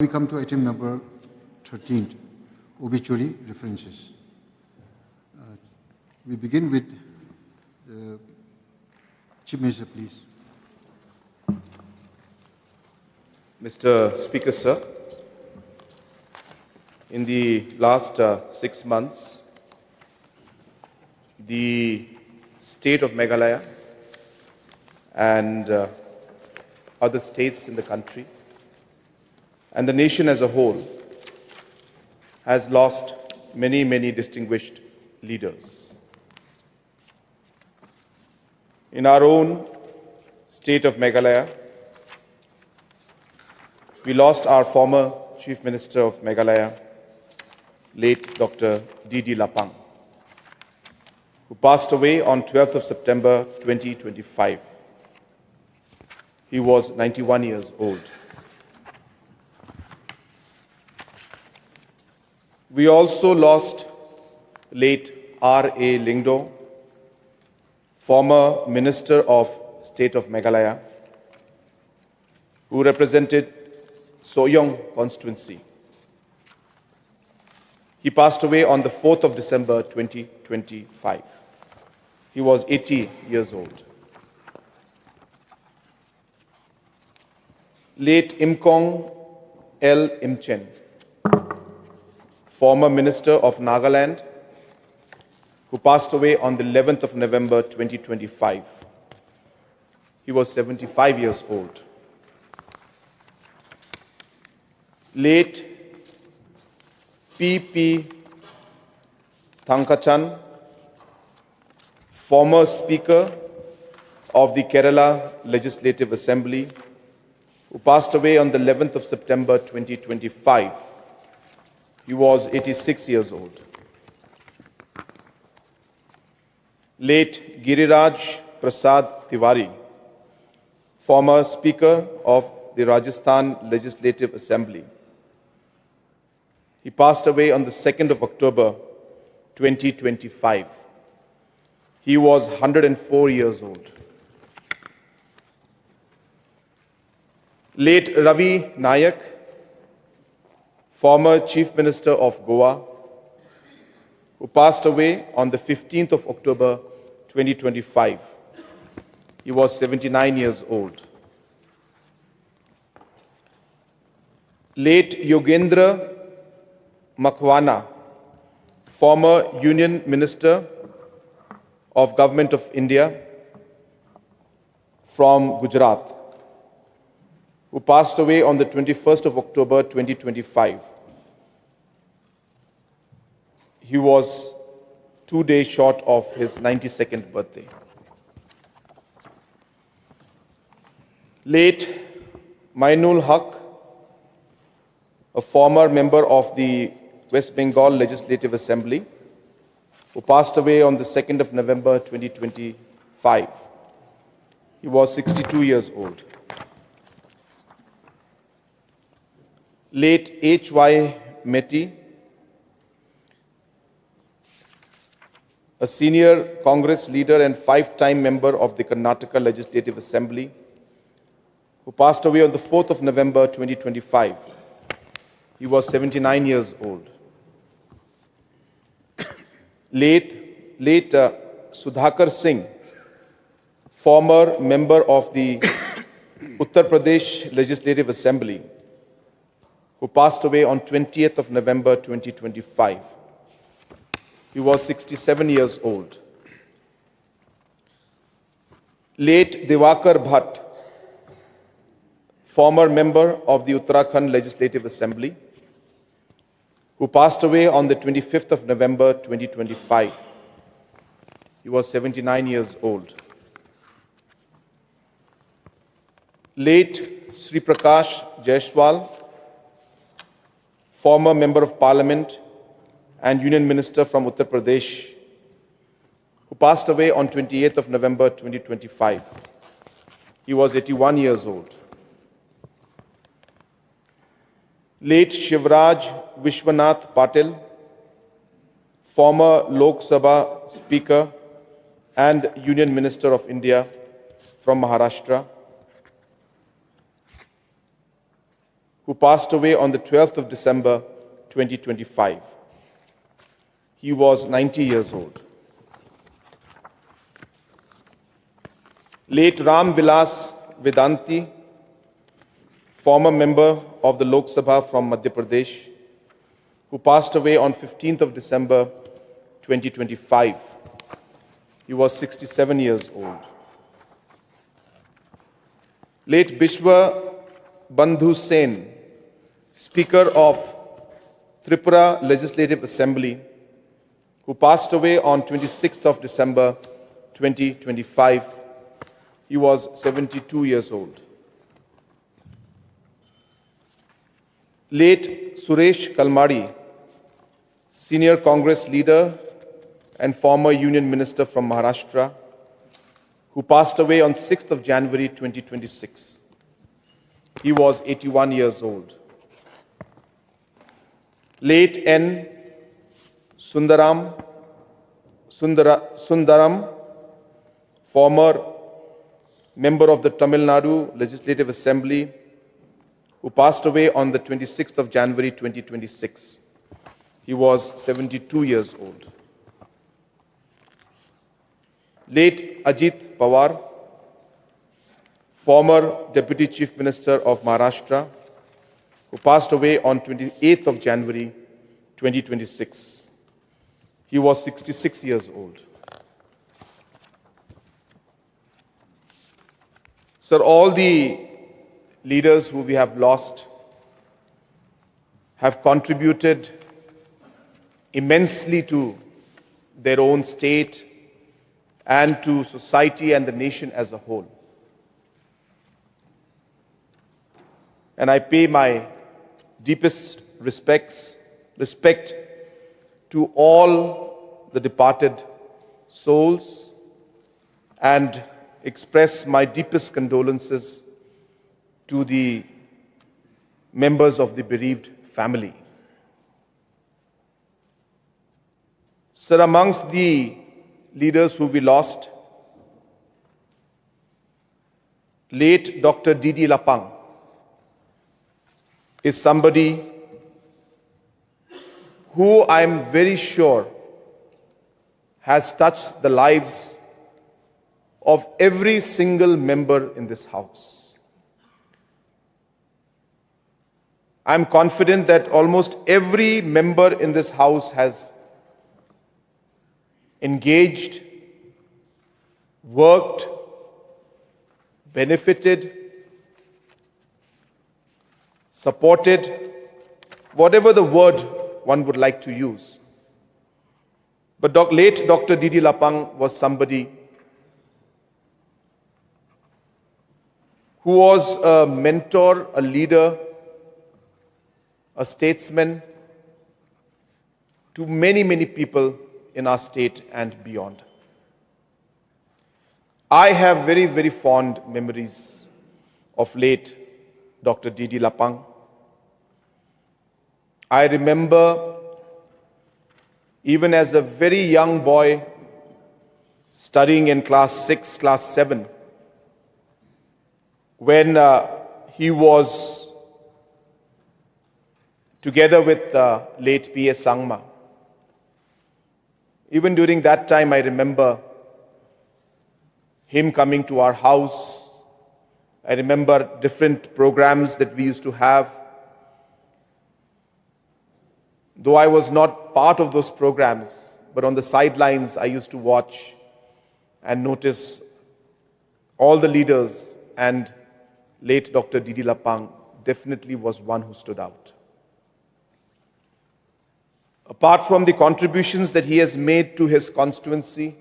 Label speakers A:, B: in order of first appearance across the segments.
A: We come to item number 13, obituary references. We begin with the Chief Minister, please.
B: Mr. Speaker, sir, in the last 6 months, the state of Meghalaya and other states in the country and the nation as a whole has lost many, many distinguished leaders. In our own state of Meghalaya, we lost our former Chief Minister of Meghalaya, late Dr. D.D. Lapang, who passed away on 12th of September 2025. He was 91 years old. We also lost late R.A. Lyngdoh, former Minister of State of Meghalaya, who represented Soyong constituency. He passed away on the 4th of December 2025. He was 80 years old. Late Imkong L. Imchen, former Minister of Nagaland, who passed away on the 11th of November 2025. He was 75 years old. Late P.P. Thankachan, former Speaker of the Kerala Legislative Assembly, who passed away on the 11th of September 2025. He was 86 years old. Late Giriraj Prasad Tiwari, former Speaker of the Rajasthan Legislative Assembly. He passed away on the 2nd of October 2025. He was 104 years old. Late Ravi Nayak, former Chief Minister of Goa, who passed away on the 15th of October 2025. He was 79 years old. Late Yogendra Makhwana, former Union Minister of Government of India from Gujarat, who passed away on the 21st of October 2025. He was 2 days short of his 92nd birthday. Late Mainul Haq, a former member of the West Bengal Legislative Assembly, who passed away on the 2nd of November 2025. He was 62 years old. Late H.Y. Meti, a senior Congress leader and 5-time member of the Karnataka Legislative Assembly, who passed away on the 4th of November 2025. He was 79 years old. Late Sudhakar Singh, former member of the Uttar Pradesh Legislative Assembly, who passed away on 20th of November 2025. He was 67 years old. Late Diwakar Bhatt, former member of the Uttarakhand Legislative Assembly, who passed away on the 25th of November 2025. He was 79 years old. Late Sri Prakash Jaiswal, former Member of Parliament and Union Minister from Uttar Pradesh, who passed away on 28th of November 2025. He was 81 years old. Late Shivraj Vishwanath Patil, former Lok Sabha Speaker and Union Minister of India from Maharashtra, who passed away on the 12th of December 2025. He was 90 years old. Late Ram Vilas Vedanti, former member of the Lok Sabha from Madhya Pradesh, who passed away on 15th of December 2025. He was 67 years old. Late Bishwa Bandhu Sen, Speaker of Tripura Legislative Assembly, who passed away on 26th of December 2025. He was 72 years old. Late Suresh Kalmadi, Senior Congress leader and former Union Minister from Maharashtra, who passed away on 6th of January 2026. He was 81 years old. Late N. Sundaram, former member of the Tamil Nadu Legislative Assembly, who passed away on the 26th of January 2026. He was 72 years old. Late Ajit Pawar, former Deputy Chief Minister of Maharashtra, who passed away on 28th of January 2026. He was 66 years old. Sir, all the leaders who we have lost have contributed immensely to their own state and to society and the nation as a whole. And I pay my deepest respect to all the departed souls and express my deepest condolences to the members of the bereaved family. Sir, amongst the leaders who we lost, late Dr. D.D. Lapang is somebody who I am very sure has touched the lives of every single member in this house. I am confident that almost every member in this house has engaged, worked, benefited, supported, whatever the word one would like to use. But late Dr. D.D. Lapang was somebody who was a mentor, a leader, a statesman to many, many people in our state and beyond. I have very, very fond memories of late Dr. D.D. Lapang. I remember even as a very young boy studying in class 6, class 7, when he was together with late P.S. Sangma. Even during that time, I remember him coming to our house. I remember different programs that we used to have. Though I was not part of those programs, but on the sidelines, I used to watch and notice all the leaders, and late Dr. D.D. Lapang definitely was one who stood out. Apart from the contributions that he has made to his constituency,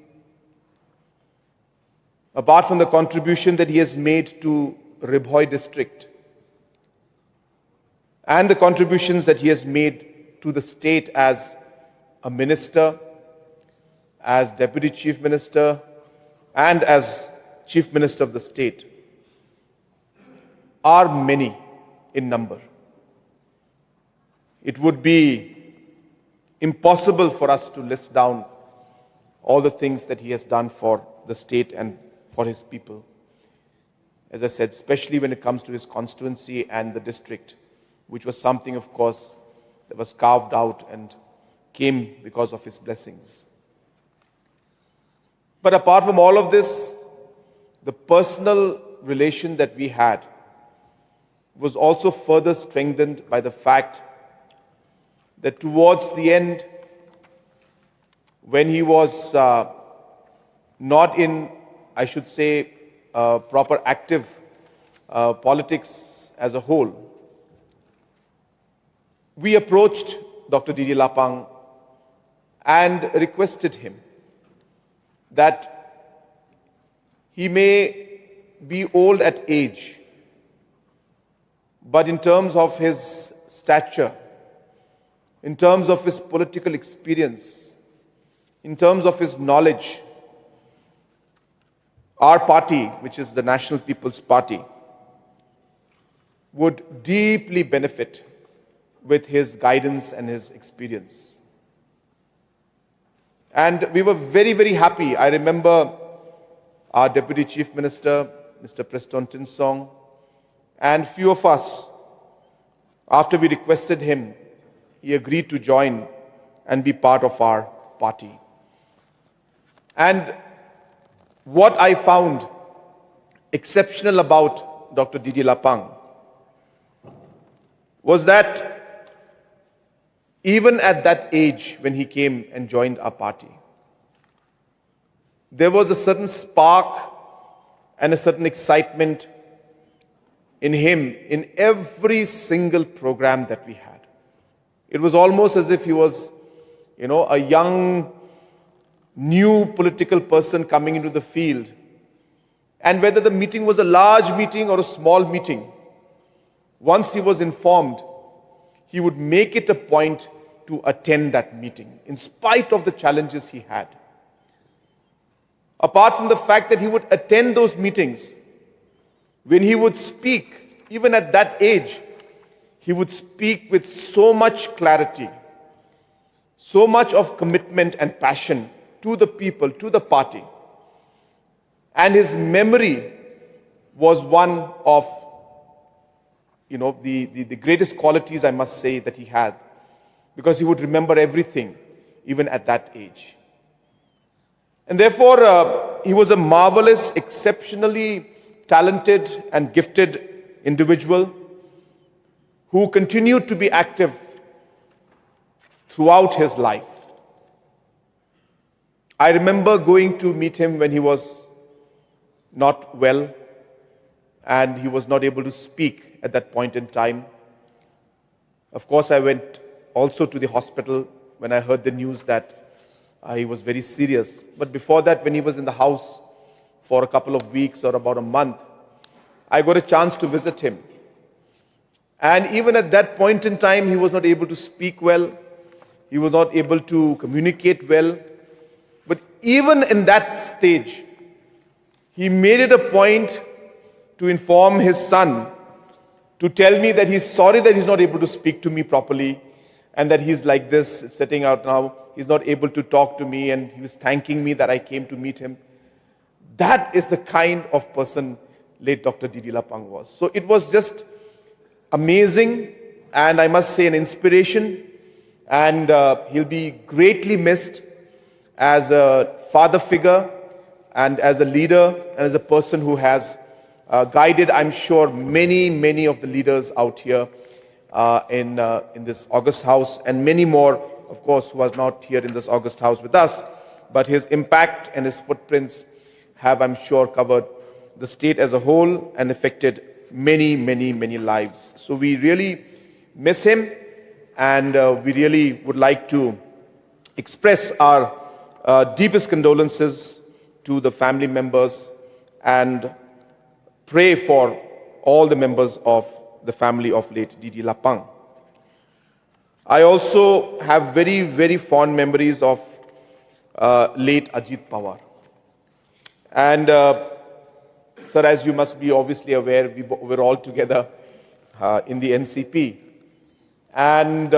B: apart from the contribution that he has made to Ribhoi district, and the contributions that he has made to the state as a minister, as deputy chief minister, and as chief minister of the state, are many in number. It would be impossible for us to list down all the things that he has done for the state and for his people. As I said, especially when it comes to his constituency and the district which was something, of course, that was carved out and came because of his blessings. But apart from all of this, the personal relation that we had was also further strengthened by the fact that towards the end, when he was not in, I should say, proper active politics as a whole, we approached Dr. D.D. Lapang and requested him that he may be old at age, but in terms of his stature, in terms of his political experience, in terms of his knowledge, our party, which is the National People's Party, would deeply benefit with his guidance and his experience. And we were very, very happy. I remember our Deputy Chief Minister, Mr. Preston Tinsong, and few of us, after we requested him, he agreed to join and be part of our party. And what I found exceptional about Dr. D.D. Lapang was that even at that age when he came and joined our party, there was a certain spark and a certain excitement in him in every single program that we had. It was almost as if he was, a young, new political person coming into the field. And whether the meeting was a large meeting or a small meeting, once he was informed, he would make it a point to attend that meeting, in spite of the challenges he had. Apart from the fact that he would attend those meetings, when he would speak, even at that age, he would speak with so much clarity, so much of commitment and passion to the people, to the party. And his memory was one of, the greatest qualities, I must say, that he had, because he would remember everything, even at that age. And therefore, he was a marvelous, exceptionally talented and gifted individual who continued to be active throughout his life. I remember going to meet him when he was not well and he was not able to speak at that point in time. Of course, I went also to the hospital when I heard the news that he was very serious. But before that, when he was in the house for a couple of weeks or about a month, I got a chance to visit him. And even at that point in time, he was not able to speak well. He was not able to communicate well. But even in that stage, he made it a point to inform his son, to tell me that he's sorry that he's not able to speak to me properly, and that he's like this, sitting out now. He's not able to talk to me, and he was thanking me that I came to meet him. That is the kind of person late Dr. D.D. Lapang was. So it was just amazing, and I must say an inspiration, and he'll be greatly missed as a father figure and as a leader and as a person who has guided, I'm sure, many of the leaders out here in this August House, and many more, of course, who are not here in this August House with us. But his impact and his footprints have, I'm sure, covered the state as a whole and affected many lives. So we really miss him, and we really would like to express our deepest condolences to the family members and pray for all the members of the family of late D.D. Lapang. I also have very fond memories of late Ajit Pawar. And sir, as you must be obviously aware, we were all together in the NCP. And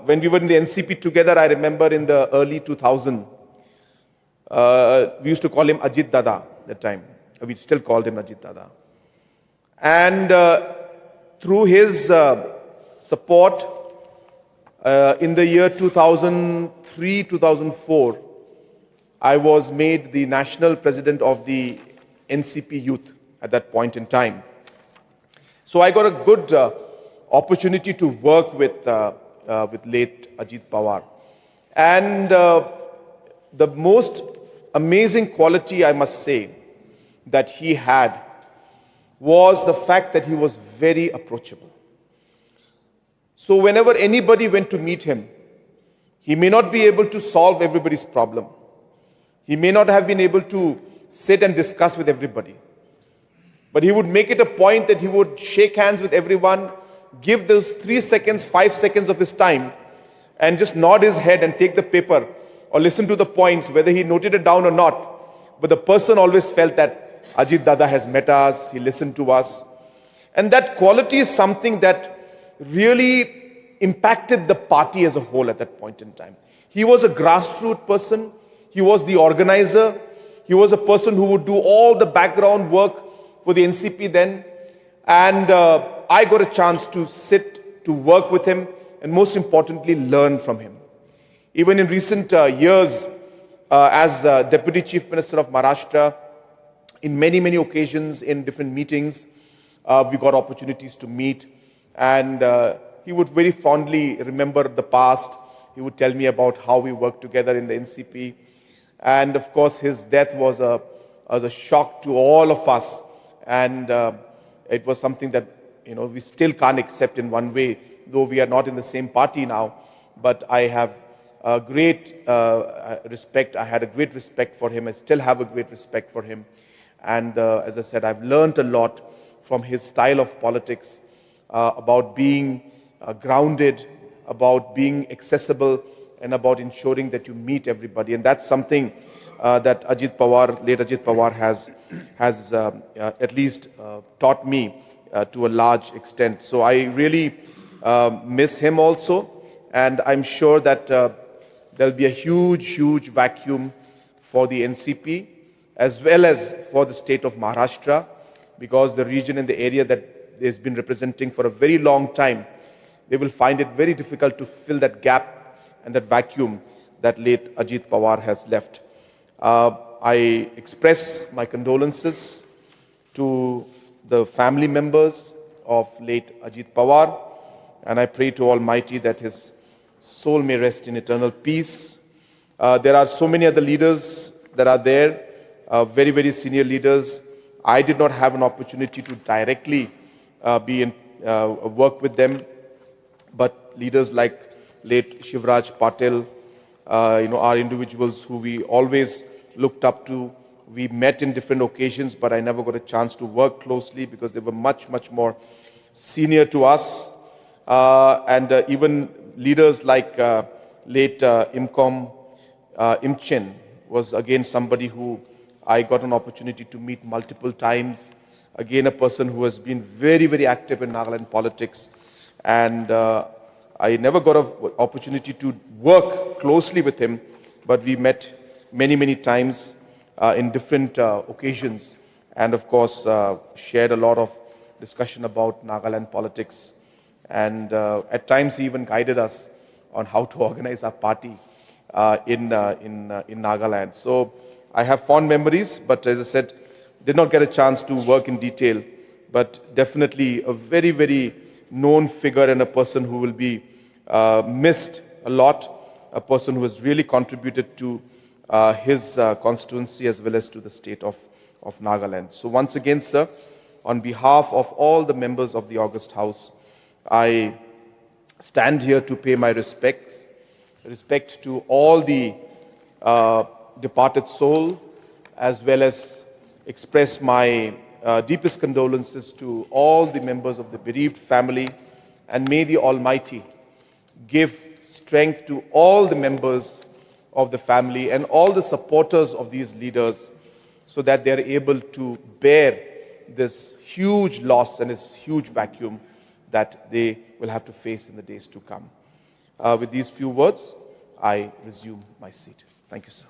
B: when we were in the NCP together, I remember in the early 2000s, we used to call him Ajit Dada at that time. We still called him Ajit Dada. And through his support. In the year 2003-2004, I was made the national president of the NCP Youth at that point in time. So I got a good opportunity to work with late Ajit Pawar. And the most amazing quality, I must say, that he had was the fact that he was very approachable. So whenever anybody went to meet him, he may not be able to solve everybody's problem. He may not have been able to sit and discuss with everybody. But he would make it a point that he would shake hands with everyone, give those 3 seconds, 5 seconds of his time, and just nod his head and take the paper or listen to the points, whether he noted it down or not. But the person always felt that Ajit Dada has met us, he listened to us. And that quality is something that really impacted the party as a whole at that point in time. He was a grassroots person. He was the organizer. He was a person who would do all the background work for the NCP then. And I got a chance to sit, to work with him, and most importantly, learn from him. Even in recent years, as Deputy Chief Minister of Maharashtra, in many, many occasions, in different meetings, we got opportunities to meet. And he would very fondly remember the past. He would tell me about how we worked together in the NCP. And of course, his death was a shock to all of us. And it was something that we still can't accept in one way, though we are not in the same party now. But I have a great respect. I had a great respect for him. I still have a great respect for him. And as I said, I've learned a lot from his style of politics, about being grounded, about being accessible, and about ensuring that you meet everybody. And that's something that Ajit Pawar, late Ajit Pawar has at least taught me to a large extent. So I really miss him also. And I'm sure that there'll be a huge, huge vacuum for the NCP, as well as for the state of Maharashtra, because the region and the area that has been representing for a very long time, they will find it very difficult to fill that gap and that vacuum that late Ajit Pawar has left. I express my condolences to the family members of late Ajit Pawar, and I pray to Almighty that his soul may rest in eternal peace. There are so many other leaders that are there, very, very senior leaders. I did not have an opportunity to directly work with them, but leaders like late Shivraj Patil, are individuals who we always looked up to. We met in different occasions, but I never got a chance to work closely because they were much, much more senior to us. And even leaders like late Imchen was again somebody who I got an opportunity to meet multiple times. Again, a person who has been very, very active in Nagaland politics. And I never got an opportunity to work closely with him, but we met many, many times in different occasions. And of course, shared a lot of discussion about Nagaland politics. And at times, he even guided us on how to organize our party in Nagaland. So I have fond memories, but as I said, did not get a chance to work in detail, but definitely a very, very known figure and a person who will be missed a lot, a person who has really contributed to his constituency as well as to the state of Nagaland. So once again, sir, on behalf of all the members of the August House, I stand here to pay my respect to all the departed soul, as well as express my deepest condolences to all the members of the bereaved family, and may the Almighty give strength to all the members of the family and all the supporters of these leaders, so that they are able to bear this huge loss and this huge vacuum that they will have to face in the days to come. With these few words, I resume my seat. Thank you, sir.